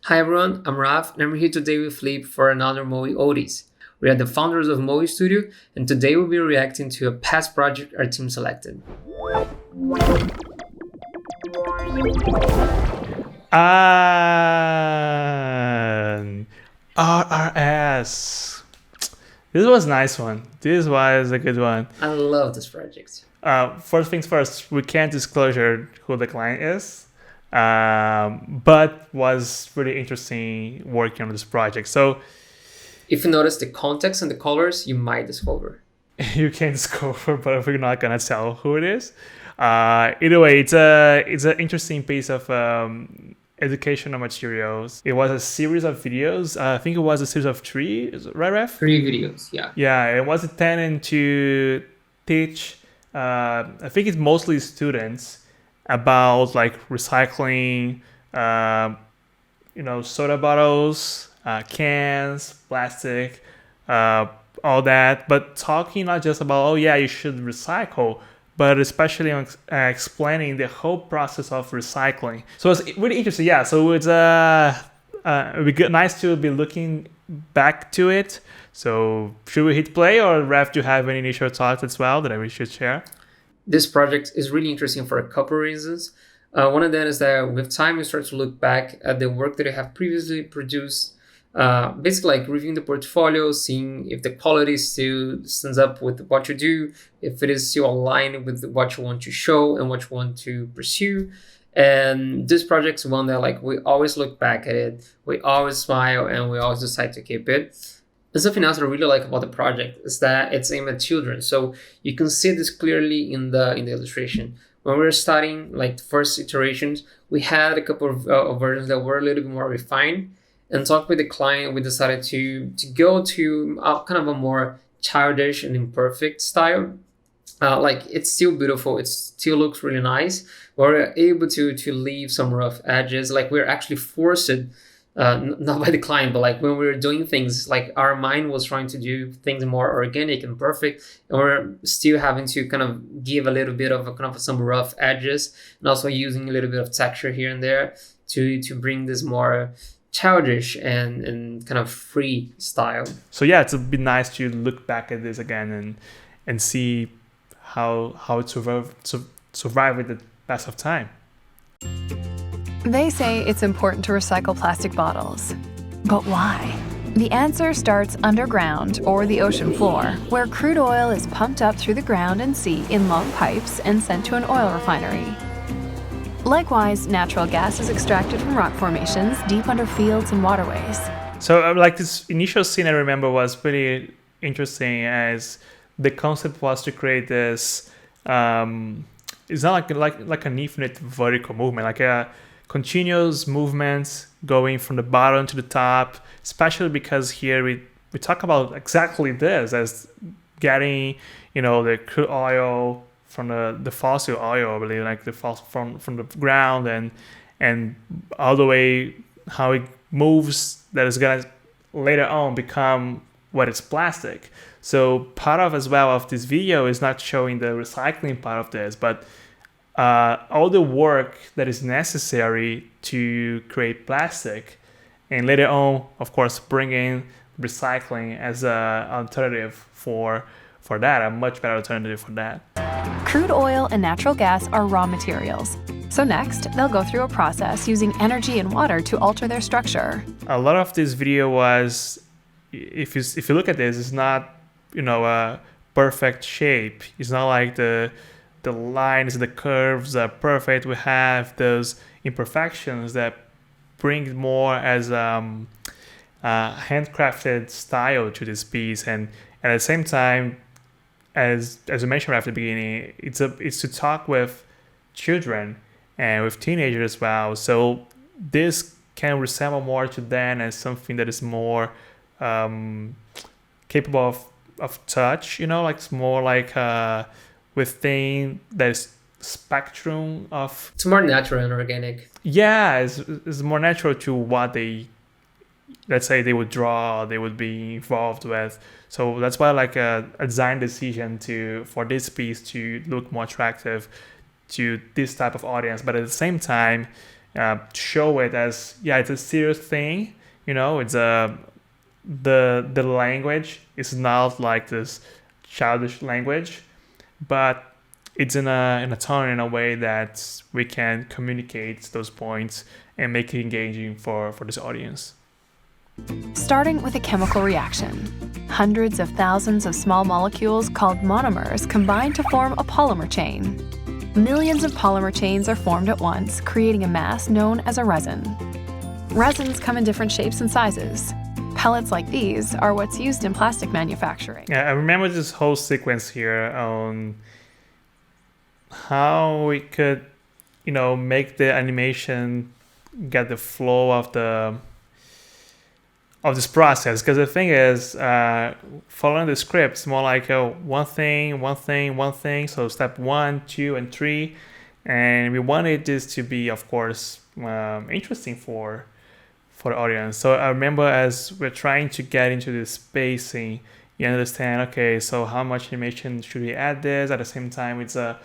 Hi everyone, I'm Raff and I'm here today with Felippe for another MOWE Oldies. We are the founders of MOWE Studio and today we'll be reacting to a past project our team selected. RRS. This was a nice one. This was a good one. I love this project. First things first, we can't disclosure who the client is, but was really interesting working on this project. So if you notice the context and the colors, you might discover. You can discover, but we're not gonna tell who it is. Either way, it's an interesting piece of educational materials. It was a series of videos. I think it was a series of three, right, Ref? 3 videos, yeah. Yeah, it was intended to teach. I think it's mostly students about like recycling. Soda bottles, cans, plastic, all that. But talking not just about you should recycle, but especially on explaining the whole process of recycling. So it's really interesting. Yeah. So it's it'd be nice to be looking back to it. So should we hit play, or Raf, do you have any initial thoughts as well that we should share? This project is really interesting for a couple reasons. One of them is that with time you start to look back at the work that you have previously produced, basically like reviewing the portfolio, seeing if the quality still stands up with what you do, if it is still aligned with what you want to show and what you want to pursue. And this project is one that like we always look back at it, we always smile, and we always decide to keep it. And something else I really like about the project is that it's aimed at children. So you can see this clearly in the illustration. When we were starting, like the first iterations, we had a couple of versions that were a little bit more refined. And talking with the client, we decided to go to kind of a more childish and imperfect style. Like it's still beautiful, it still looks really nice. We're able to leave some rough edges. Like we're actually forced, not by the client, but like when we were doing things, like our mind was trying to do things more organic and perfect, and we're still having to kind of give a little bit of some rough edges, and also using a little bit of texture here and there to bring this more childish and kind of free style. So yeah, it's be nice to look back at this again and see how it survive with the pass of time. They say it's important to recycle plastic bottles. But why? The answer starts underground or the ocean floor, where crude oil is pumped up through the ground and sea in long pipes and sent to an oil refinery. Likewise, natural gas is extracted from rock formations deep under fields and waterways. So like this initial scene I remember was pretty interesting, as the concept was to create this, it's not like an infinite vertical movement, like a continuous movement going from the bottom to the top, especially because here we talk about exactly this as getting, the crude oil from the fossil oil, I believe, like the from the ground and all the way how it moves, that is gonna later on become what is plastic. So part of as well of this video is not showing the recycling part of this, but all the work that is necessary to create plastic, and later on, of course, bring in recycling as an alternative for that, a much better alternative for that. Crude oil and natural gas are raw materials. So next, they'll go through a process using energy and water to alter their structure. A lot of this video was, if you look at this, it's not, a perfect shape. It's not like the lines, the curves are perfect. We have those imperfections that bring more as handcrafted style to this piece, and at the same time, as I mentioned at the beginning, it's to talk with children and with teenagers as well. So this can resemble more to them as something that is more capable of touch. Like it's more like within this spectrum of. It's more natural and organic. Yeah, it's more natural to what they, let's say, they would draw, they would be involved with. So that's why like a design decision for this piece to look more attractive to this type of audience. But at the same time, show it as, yeah, it's a serious thing. It's the language is not like this childish language, but it's in a tone, in a way that we can communicate those points and make it engaging for this audience. Starting with a chemical reaction. Hundreds of thousands of small molecules called monomers combine to form a polymer chain. Millions of polymer chains are formed at once, creating a mass known as a resin. Resins come in different shapes and sizes. Pellets like these are what's used in plastic manufacturing. Yeah, I remember this whole sequence here on how we could, make the animation get the flow of this process. Because the thing is, following the script is more like one thing. So step 1, 2, and 3, and we wanted this to be, of course, interesting for the audience. So I remember, as we're trying to get into this spacing, you understand, okay, so how much animation should we add this? At the same time, it's a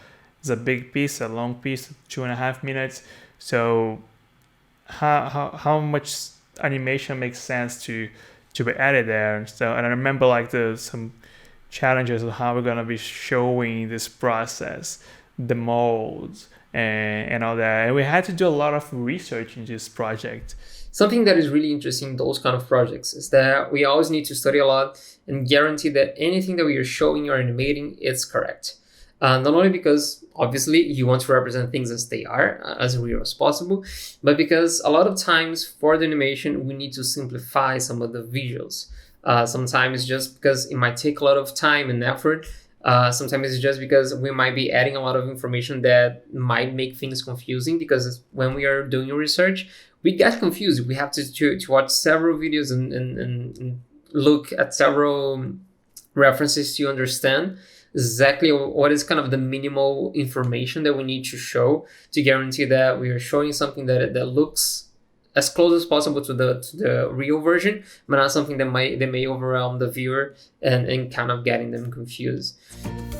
big piece, a long piece, 2.5 minutes. So how much animation makes sense to be added there? So, and I remember like some challenges of how we're gonna be showing this process, the molds, and all that. And we had to do a lot of research in this project. Something that is really interesting in those kind of projects is that we always need to study a lot and guarantee that anything that we are showing or animating is correct. Not only because obviously you want to represent things as they are, as real as possible, but because a lot of times for the animation, we need to simplify some of the visuals. Sometimes just because it might take a lot of time and effort. Sometimes it's just because we might be adding a lot of information that might make things confusing, because when we are doing research, we get confused. We have to watch several videos and look at several references to understand exactly what is kind of the minimal information that we need to show to guarantee that we are showing something that looks as close as possible to the real version, but not something that may overwhelm the viewer and kind of getting them confused.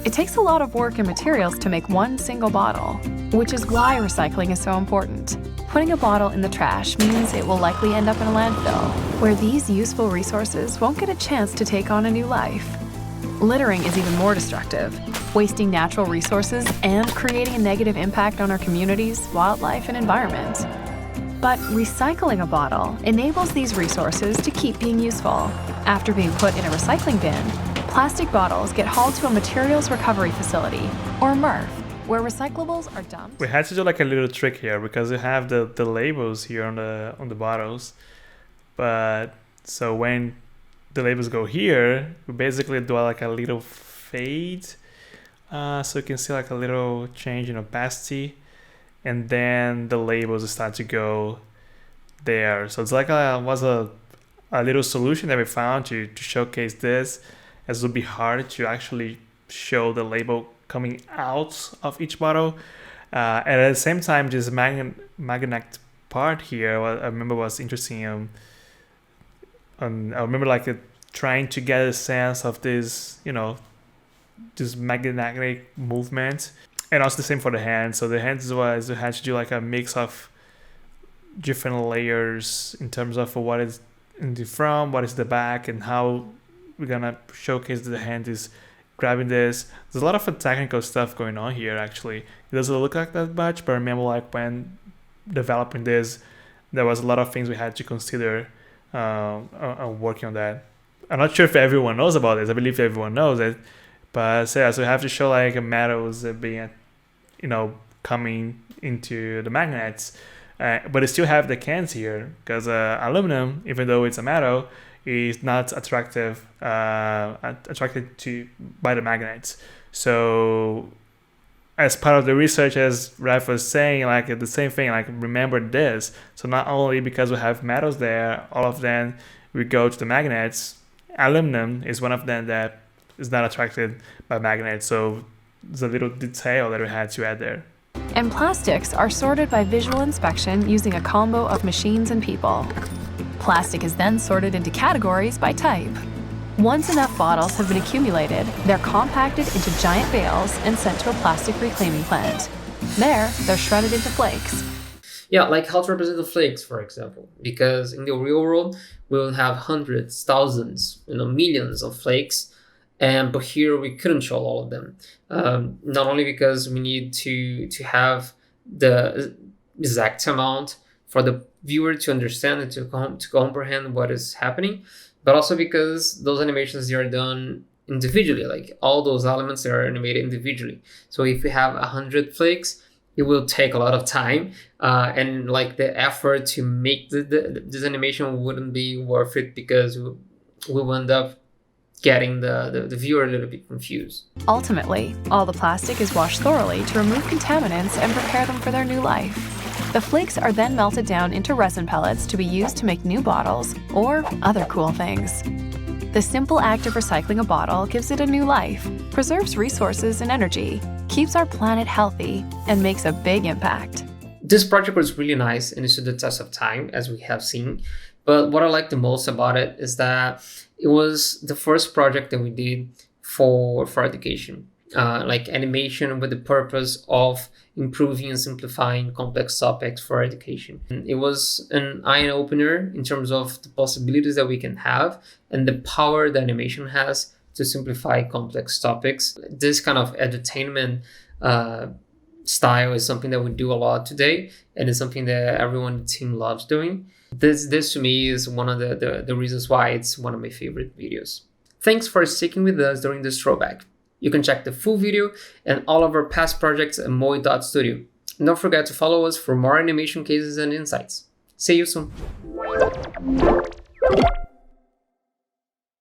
It takes a lot of work and materials to make one single bottle, which is why recycling is so important. Putting a bottle in the trash means it will likely end up in a landfill, where these useful resources won't get a chance to take on a new life. Littering is even more destructive, wasting natural resources and creating a negative impact on our communities, wildlife, and environment. But recycling a bottle enables these resources to keep being useful. After being put in a recycling bin, plastic bottles get hauled to a materials recovery facility, or MRF, where recyclables are dumped. We had to do like a little trick here, because we have the labels here on the bottles. But so when the labels go here, we basically do like a little fade, so you can see like a little change in opacity, and then the labels start to go there. So it's like a little solution that we found to showcase this, as it would be hard to actually show the label coming out of each bottle. And at the same time, this magnet part here, what I remember was interesting. I remember like trying to get a sense of this, this magnetic movement, and also the same for the hands. So the hands was, we had to do like a mix of different layers in terms of what is in the front, what is the back, and how we're gonna showcase that the hand is grabbing this. There's a lot of technical stuff going on here. Actually, it doesn't look like that much, but I remember like when developing this, there was a lot of things we had to consider working on that. I'm not sure if everyone knows about this. I believe everyone knows it, but so we have to show like metals being, coming into the magnets, but it still have the cans here, because aluminum, even though it's a metal, is not attracted to by the magnets. So as part of the research, as Raff was saying, like the same thing, like remember this. So not only because we have metals there, all of them we go to the magnets. Aluminum is one of them that is not attracted by magnets. So there's a little detail that we had to add there. And plastics are sorted by visual inspection using a combo of machines and people. Plastic is then sorted into categories by type. Once enough bottles have been accumulated, they're compacted into giant bales and sent to a plastic reclaiming plant. There, they're shredded into flakes. Yeah, like how to represent the flakes, for example, because in the real world we will have hundreds, thousands, millions of flakes, but here we couldn't show all of them. Not only because we need to have the exact amount for the viewer to understand and to comprehend what is happening, but also because those animations, they are done individually. Like all those elements, they are animated individually. So if we have 100 flakes, it will take a lot of time, and like the effort to make this animation wouldn't be worth it, because we will end up getting the viewer a little bit confused. Ultimately, all the plastic is washed thoroughly to remove contaminants and prepare them for their new life. The flakes are then melted down into resin pellets to be used to make new bottles or other cool things. The simple act of recycling a bottle gives it a new life, preserves resources and energy, keeps our planet healthy, and makes a big impact. This project was really nice and it stood the test of time, as we have seen. But what I like the most about it is that it was the first project that we did for education. Like animation with the purpose of improving and simplifying complex topics for education. And it was an eye-opener in terms of the possibilities that we can have and the power that animation has to simplify complex topics. This kind of edutainment style is something that we do a lot today, and it's something that everyone in the team loves doing. This to me is one of the reasons why it's one of my favorite videos. Thanks for sticking with us during this throwback. You can check the full video and all of our past projects at MOWE.studio. And don't forget to follow us for more animation cases and insights. See you soon.